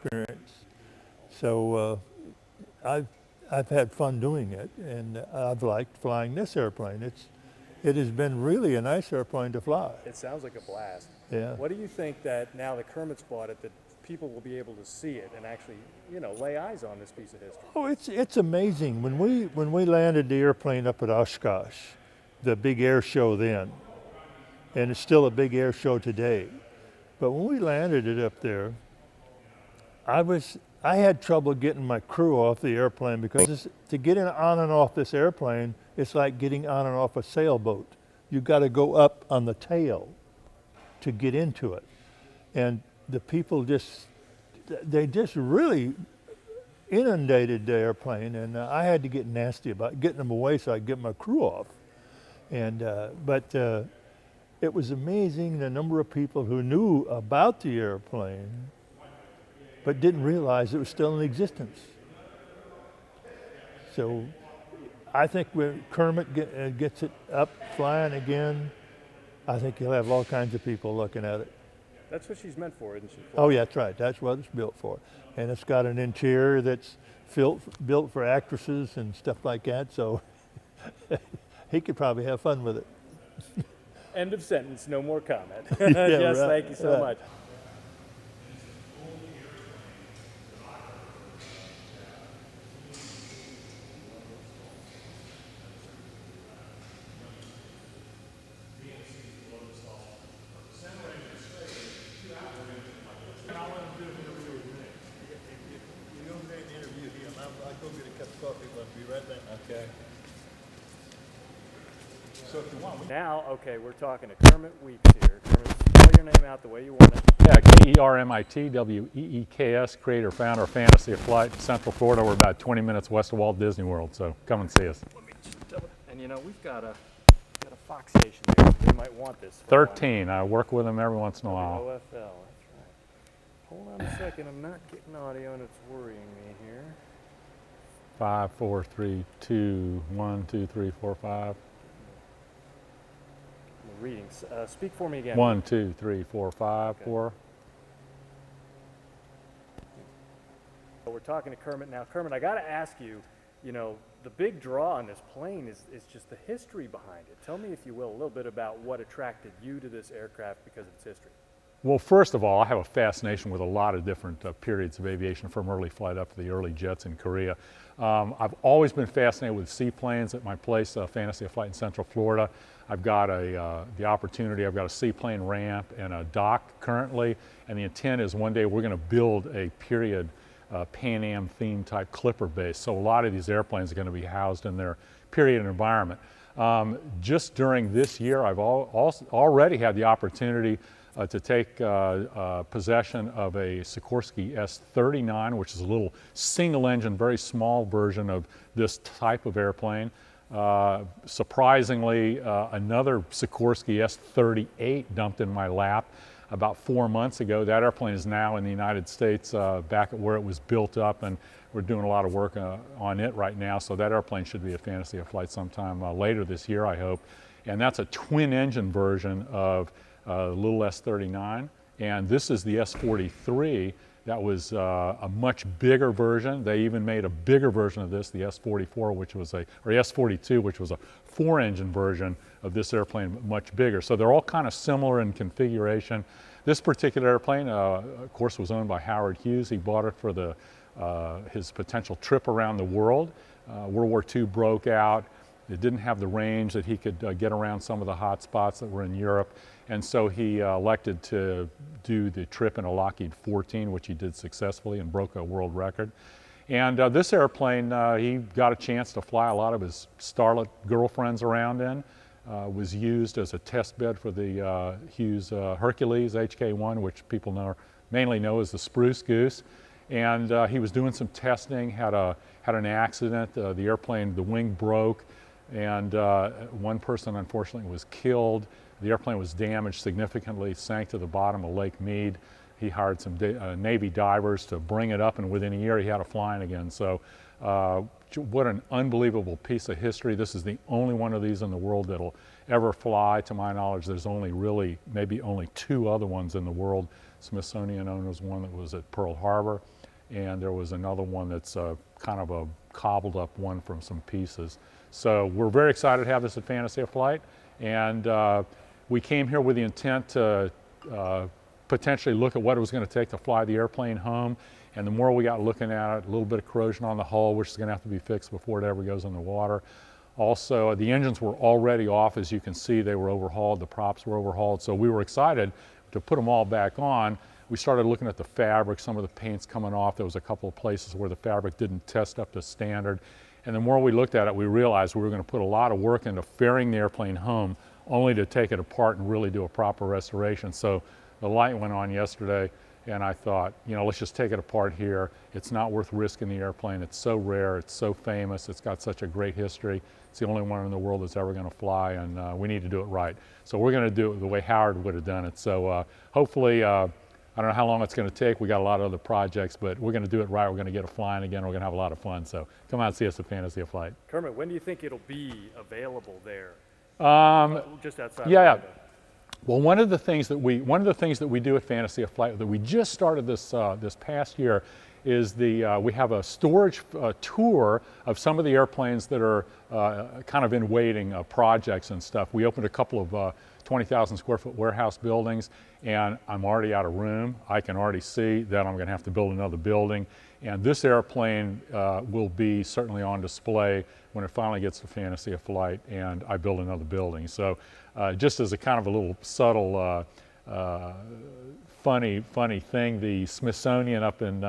experience. So I've had fun doing it, and I've liked flying this airplane. It has been really a nice airplane to fly. It sounds like a blast. Yeah. What do you think that now that Kermit's bought it, that people will be able to see it and actually, lay eyes on this piece of history? Oh, it's amazing. When we landed the airplane up at Oshkosh, the big air show then, and it's still a big air show today. But when we landed it up there, I had trouble getting my crew off the airplane because to get on and off this airplane, it's like getting on and off a sailboat. You've got to go up on the tail to get into it. And the people they just really inundated the airplane, and I had to get nasty about getting them away so I could get my crew off. But it was amazing the number of people who knew about the airplane but didn't realize it was still in existence. So I think when Kermit gets it up flying again, I think you'll have all kinds of people looking at it. That's what she's meant for, isn't she? Oh yeah, that's right. That's what it's built for. And it's got an interior that's built for actresses and stuff like that, so he could probably have fun with it. End of sentence, no more comment. Yeah, Jess, right, thank you so right. much. Okay. So if you want, Now, okay, we're talking to Kermit Weeks here. Kermit, spell your name out the way you want it. Yeah, KERMITWEEKS, creator, founder of Fantasy of Flight, Central Florida. We're about 20 minutes west of Walt Disney World, so come and see us. And we've got a Fox station here. They might want this. 13. I work with them every once in a while. OFL, that's right. Hold on a second, I'm not getting audio and it's worrying me here. 5, 4, 3, 2, 1, 2, 3, 4, 5. The readings. Speak for me again. 1, 2, 3, 4, 5, Okay. 4. We're talking to Kermit now. Kermit, I got to ask you, the big draw on this plane is just the history behind it. Tell me, if you will, a little bit about what attracted you to this aircraft because of its history. Well, first of all, I have a fascination with a lot of different periods of aviation, from early flight up to the early jets in Korea. I've always been fascinated with seaplanes. At my place, Fantasy of Flight in Central Florida, I've got the opportunity. I've got a seaplane ramp and a dock currently, and the intent is one day we're going to build a period Pan Am theme type clipper base. So a lot of these airplanes are going to be housed in their period environment. Just during this year, I've already had the opportunity to take possession of a Sikorsky S-39, which is a little single-engine, very small version of this type of airplane. Surprisingly, another Sikorsky S-38 dumped in my lap about 4 months ago. That airplane is now in the United States, back at where it was built up, and we're doing a lot of work on it right now. So that airplane should be a Fantasy of Flight sometime later this year, I hope. And that's a twin-engine version of little S-39, and this is the S-43. That was a much bigger version. They even made a bigger version of this, the S-44, or S-42, which was a 4-engine version of this airplane, much bigger. So they're all kind of similar in configuration. This particular airplane, of course, was owned by Howard Hughes. He bought it for his potential trip around the world. World War II broke out. It didn't have the range that he could get around some of the hot spots that were in Europe. And so he elected to do the trip in a Lockheed 14, which he did successfully and broke a world record. And this airplane, he got a chance to fly a lot of his starlet girlfriends around in. Was used as a test bed for the Hughes Hercules HK-1, which people mainly know as the Spruce Goose. And he was doing some testing, had an accident. The airplane, the wing broke, and one person unfortunately was killed. The airplane was damaged significantly, sank to the bottom of Lake Mead. He hired some Navy divers to bring it up, and within a year he had it flying again. So what an unbelievable piece of history. This is the only one of these in the world that'll ever fly. To my knowledge, there's maybe only 2 other ones in the world. Smithsonian owns one that was at Pearl Harbor, and there was another one that's kind of a cobbled up one from some pieces. So we're very excited to have this at Fantasy of Flight, and we came here with the intent to potentially look at what it was going to take to fly the airplane home. And the more we got looking at it, a little bit of corrosion on the hull, which is going to have to be fixed before it ever goes in the water. Also, the engines were already off. As you can see, they were overhauled, the props were overhauled. So we were excited to put them all back on. We started looking at the fabric, some of the paint's coming off. There was a couple of places where the fabric didn't test up to standard. And the more we looked at it, we realized we were going to put a lot of work into ferrying the airplane home, only to take it apart and really do a proper restoration. So the light went on yesterday, and I thought, you know, let's just take it apart here. It's not worth risking the airplane. It's so rare, it's so famous, it's got such a great history. It's the only one in the world that's ever going to fly, and we need to do it right. So we're going to do it the way Howard would have done it. So hopefully, I don't know how long it's going to take. We got a lot of other projects, but we're going to do it right. We're going to get it flying again. We're going to have a lot of fun. So come out and see us at Fantasy of Flight. Kermit, when do you think it'll be available there? Just outside. Yeah. Well, one of the things that we do at Fantasy of Flight that we just started this past year is we have a storage tour of some of the airplanes that are kind of in waiting, projects and stuff. We opened a couple of 20,000 square foot warehouse buildings, and I'm already out of room. I can already see that I'm going to have to build another building, and this airplane will be certainly on display when it finally gets to Fantasy of Flight and I build another building. So just as a kind of a little subtle funny thing, the Smithsonian up in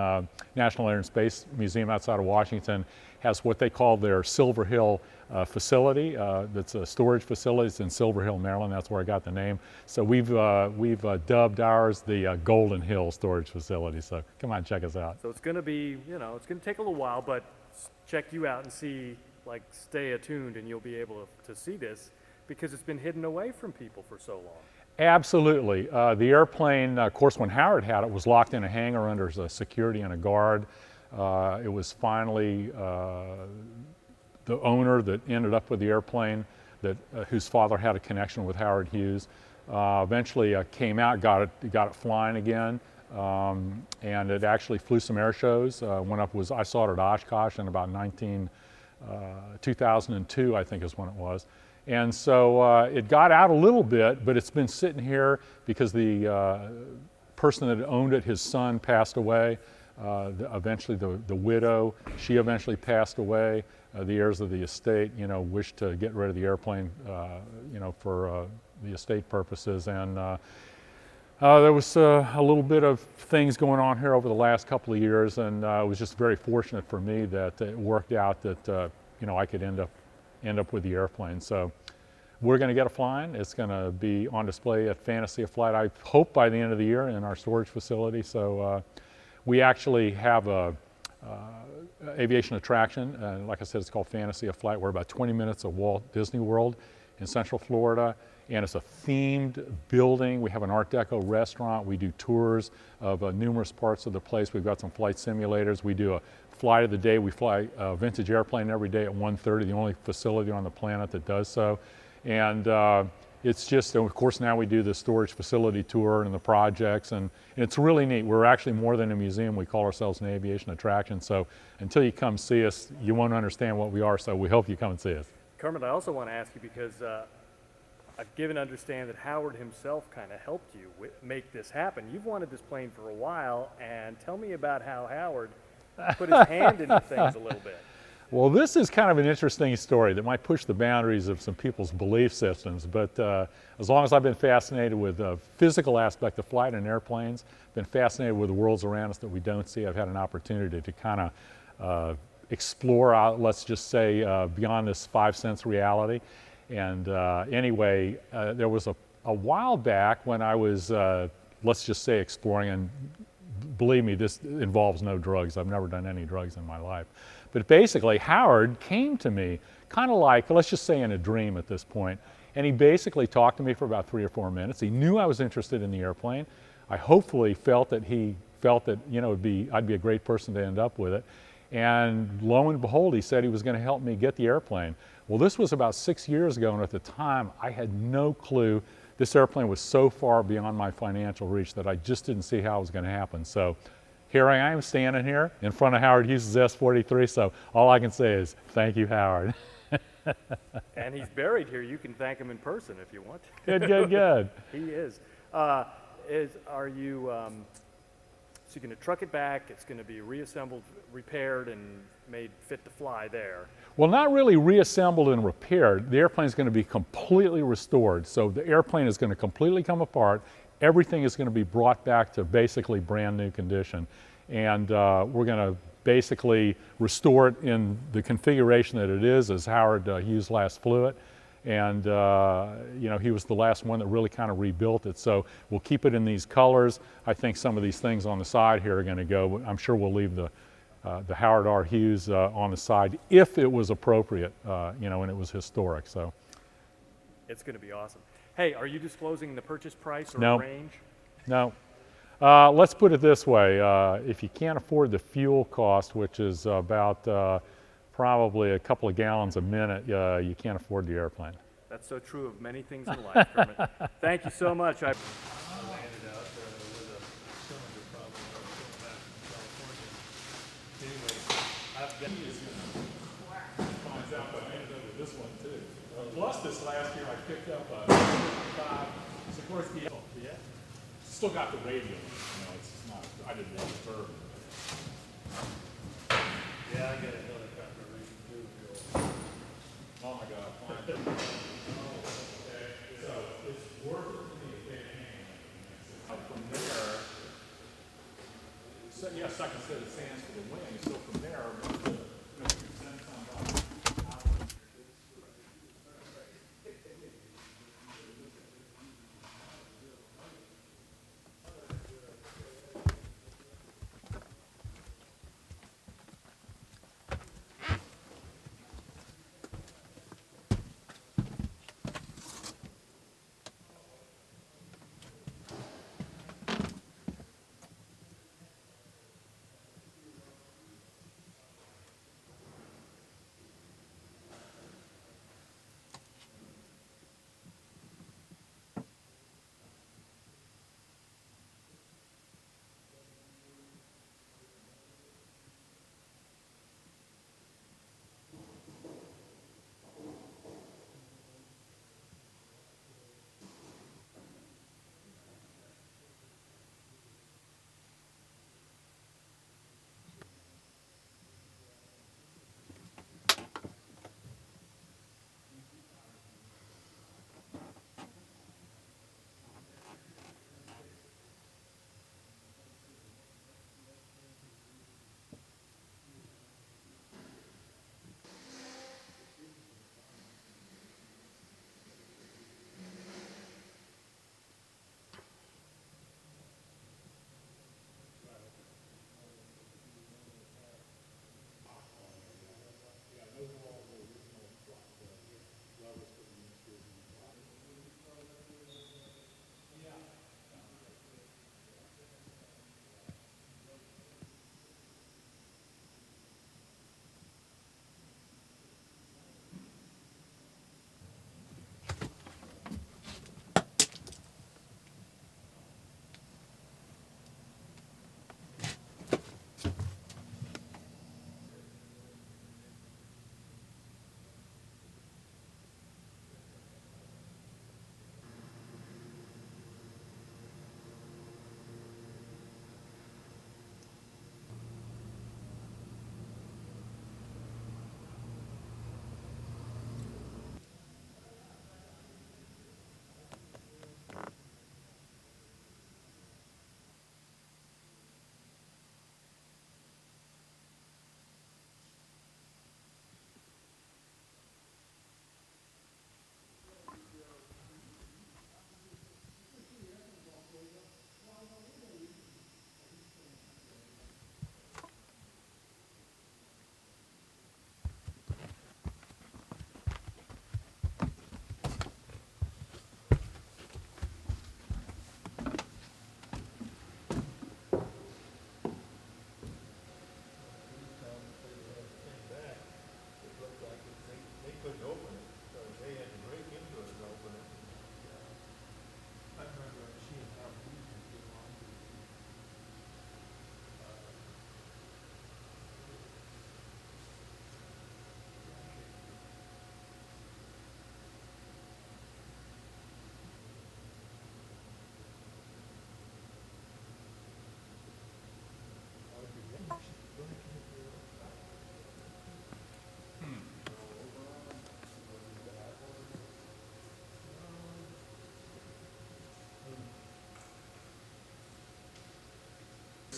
National Air and Space Museum outside of Washington has what they call their Silver Hill facility. That's a storage facility. It's in Silver Hill, Maryland. That's where I got the name. So we've dubbed ours the Golden Hill Storage Facility. So come on, check us out. So it's going to be, you know, it's going to take a little while, but check you out and see, like, stay attuned, and you'll be able to see this because it's been hidden away from people for so long. Absolutely. The airplane, of course, when Howard had it, was locked in a hangar under security and a guard. It was finally the owner that ended up with the airplane, whose father had a connection with Howard Hughes. Eventually came out, got it flying again, and it actually flew some air shows. I saw it at Oshkosh in about 2002, I think is when it was. And so it got out a little bit, but it's been sitting here because the person that owned it, his son, passed away. Eventually the widow, she eventually passed away. The heirs of the estate, you know, wished to get rid of the airplane, you know, for the estate purposes. And there was a little bit of things going on here over the last couple of years, and it was just very fortunate for me that it worked out that, you know, I could end up with the airplane. So we're going to get it flying. It's going to be on display at Fantasy of Flight, I hope, by the end of the year in our storage facility. So we actually have a aviation attraction, and like I said, it's called Fantasy of Flight. We're about 20 minutes of Walt Disney World in Central Florida, and it's a themed building. We have an Art Deco restaurant. We do tours of numerous parts of the place. We've got some flight simulators. We do a flight of the day. We fly a vintage airplane every day at 1:30, the only facility on the planet that does so. And it's just, of course, now we do the storage facility tour and the projects, and it's really neat. We're actually more than a museum. We call ourselves an aviation attraction. So until you come see us, you won't understand what we are. So we hope you come and see us. Kermit, I also want to ask you, because I've given to understand that Howard himself kind of helped you make this happen. You've wanted this plane for a while, and tell me about how Howard put his hand into things a little bit. Well, this is kind of an interesting story that might push the boundaries of some people's belief systems, but as long as I've been fascinated with the physical aspect of flight and airplanes, been fascinated with the worlds around us that we don't see, I've had an opportunity to kind of explore out, let's just say, beyond this five-sense reality. And anyway, there was a while back when I was, let's just say, exploring, and believe me, this involves no drugs. I've never done any drugs in my life. But basically, Howard came to me kind of like, let's just say in a dream at this point, and he basically talked to me for about 3 or 4 minutes. He knew I was interested in the airplane. I hopefully felt that he felt that, you know, I'd be a great person to end up with it. And lo and behold, he said he was going to help me get the airplane. Well, this was about 6 years ago, and at the time, I had no clue this airplane was so far beyond my financial reach that I just didn't see how it was going to happen. So here I am standing here in front of Howard Hughes' S-43, so all I can say is thank you, Howard. And he's buried here. You can thank him in person if you want to. Good, good, good. He is. Are you, so you're going to truck it back, it's going to be reassembled, repaired, and made fit to fly there. Well, not really reassembled and repaired. The airplane is going to be completely restored. So the airplane is going to completely come apart. Everything is going to be brought back to basically brand new condition. And we're going to basically restore it in the configuration that it is as Howard Hughes last flew it. And you know, he was the last one that really kind of rebuilt it. So we'll keep it in these colors. I think some of these things on the side here are going to go. I'm sure we'll leave the Howard R. Hughes on the side if it was appropriate, you know, and it was historic. So It's going to be awesome. Hey, are you disclosing the purchase price or No. range? no. Let's put it this way. If you can't afford the fuel cost, which is about probably a couple of gallons a minute, you can't afford the airplane. That's so true of many things in life, Kermit. Thank you so much. I landed out with a cylinder problem when I was going back from California. Anyway, I've been Finds out, but I ended up with this one too. Plus, this last year I picked up a 55 Sikorsky. Yeah. Still got the radio. You know, it's not. I didn't want to disturb it. Yeah, I got a helicopter reason too. Oh my God. Okay. So it's worth it to me to pay a hand. From there, so, yeah, second set of sands for the wing. So from there, you can send some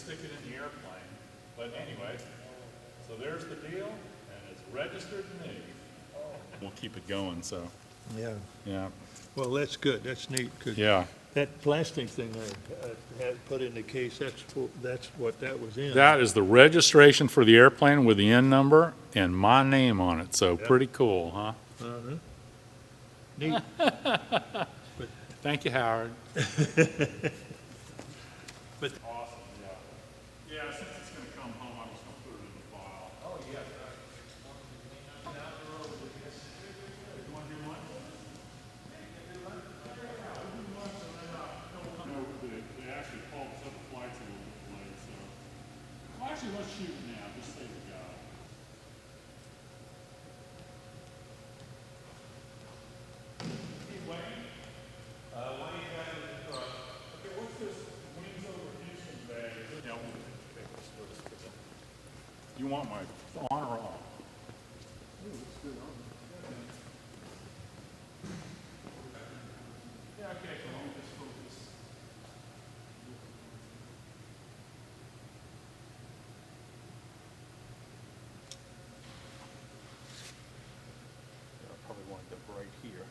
stick it in the airplane. But anyway, so there's the deal, and it's registered to me. We'll keep it going, so, Yeah. yeah. Well, that's good. That's neat. 'Cause Yeah. that plastic thing I had put in the case, that's what that was in. That is the registration for the airplane with the N number and my name on it, so pretty cool, huh? Uh-huh. Neat. Thank you, Howard. But Awesome, yeah. Yeah, since it's gonna come home, I'm just gonna put it in the file. Oh, yeah. You wanna do one? No, they actually called us up the flights a little bit late, so. Well, actually, let's shoot it now, just say we got it. Hey, Wayne? Wayne back in the truck. Okay, what's this wings over Houston bag? Yeah, we'll take this first. You want my on or off? Yeah, okay, so let me just focus. I probably wanted them right here.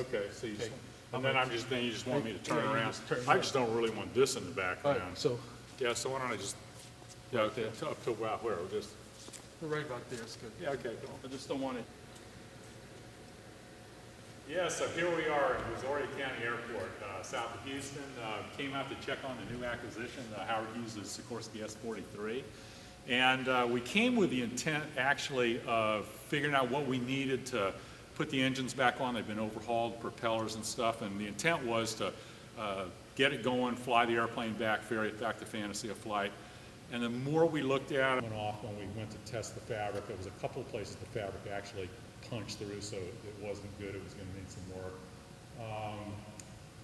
Okay, so you just, and then then you just want me to turn Yeah, you around? just turn I just don't really want this in the background. So, Yeah, so why don't I just, yeah, okay, up to about where, just, right about there is good. yeah, okay, cool. I just don't want it. Yeah, so here we are at Brazoria County Airport, south of Houston. Came out to check on the new acquisition, Howard Hughes' Sikorsky S-43. And we came with the intent, actually, of figuring out what we needed to put the engines back on. They've been overhauled, propellers and stuff, and the intent was to get it going, fly the airplane back, ferry it back to Fantasy of Flight. And the more we looked at it, went off when we went to test the fabric. There was a couple of places the fabric actually punched through, so it wasn't good. It was going to need some work.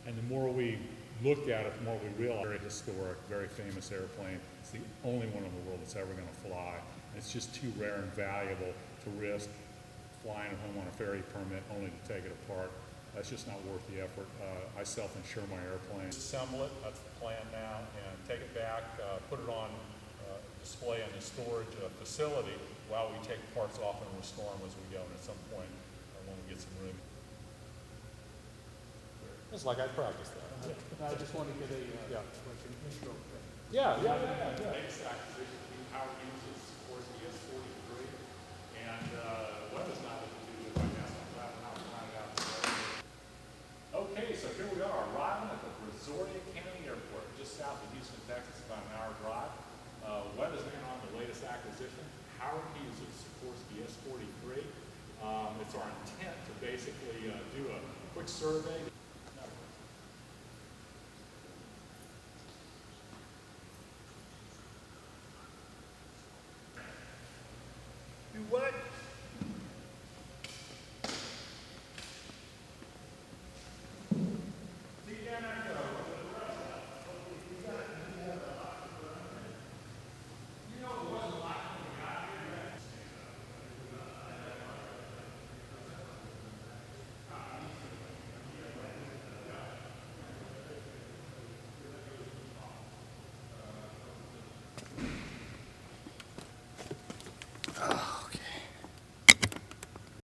And the more we looked at it, the more we realized very historic, very famous airplane. It's the only one in the world that's ever going to fly. And it's just too rare and valuable to risk flying it home on a ferry permit only to take it apart. That's just not worth the effort. I self-insure my airplane. Assemble it, that's the plan now, and take it back, put it on display in the storage facility while we take parts off and restore them as we go. And at some point, when we get some room. It's like I practiced that. I just want to get a, Yeah. like an intro. Yeah. Latest acquisition, Howard Hughes' Sikorsky S-43, and weather's not looking too good right now, so I'm glad I'll find it out today. Okay, so here we are, arriving at the Brazoria County Airport, just south of Houston, Texas, about an hour drive. Weather's been on the latest acquisition, Howard Hughes' Sikorsky S-43. It's our intent to basically do a quick survey.